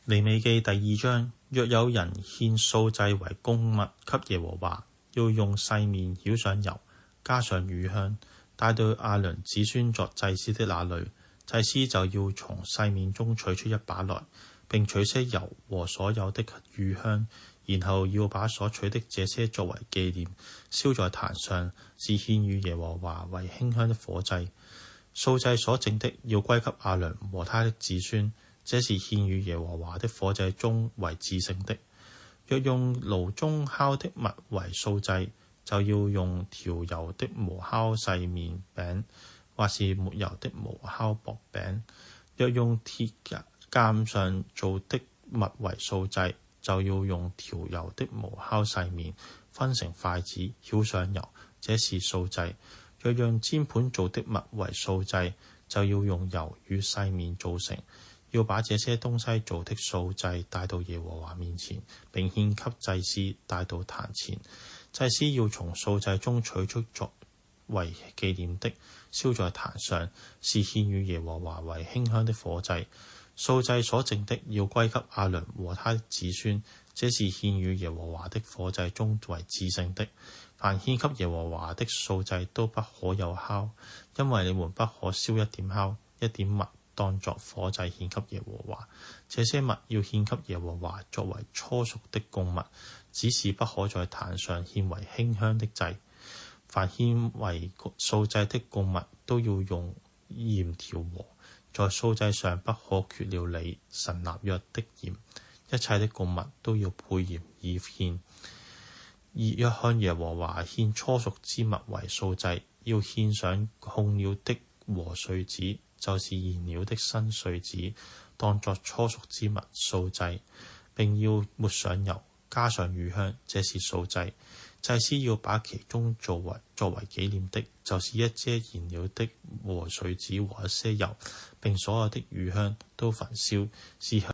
利未記第2章，若有人獻素祭為供物給耶和華，要用細麵澆上油，加上乳香，帶到亞倫子孫作祭司的那裏。祭司就要從細麵中取出一把來，並取些油和所有的乳香，然後要把所取的這些作為紀念，燒在壇上，是獻與耶和華為馨香的火祭。素祭所剩的要歸給亞倫和他的子孫，這是獻與耶和華的火祭中為至聖的。若用爐中烤的物為素祭，就要用調油的無酵細麵餅，或是沒油的無酵薄餅。若用鐵鑑上做的物為素祭，就要用調油的無酵細麵，分成筷子，澆上油，這是素祭。若用煎盤做的物為素祭，就要用油與細麵做成。要把這些東西做的素祭帶到耶和華面前，並獻給祭司，帶到壇前。祭司要從素祭中取出作為紀念的，燒在壇上，是獻與耶和華為馨香的火祭。素祭所剩的要歸給亞倫和他的子孫，這是獻與耶和華的火祭中為至聖的。凡獻給耶和華的素祭都不可有酵，因為你們不可燒一點酵，一點蜜當作火祭獻給耶和華。這些物要獻給耶和華作為初熟的供物，只是不可在壇上獻為馨香的祭。凡獻為素祭的供物都要用鹽調和，在素祭上不可缺了你神立約的鹽。一切的供物都要配鹽以獻。若向耶和華獻初熟之物為素祭，要獻上控了的和穗子，就是燃了的新穗子，當作初熟之物素祭，並要抹上油，加上乳香，這是素祭。祭司要把其中作為紀念的，就是一遮燃了的和穗子和一些油，並所有的乳香都焚燒，是向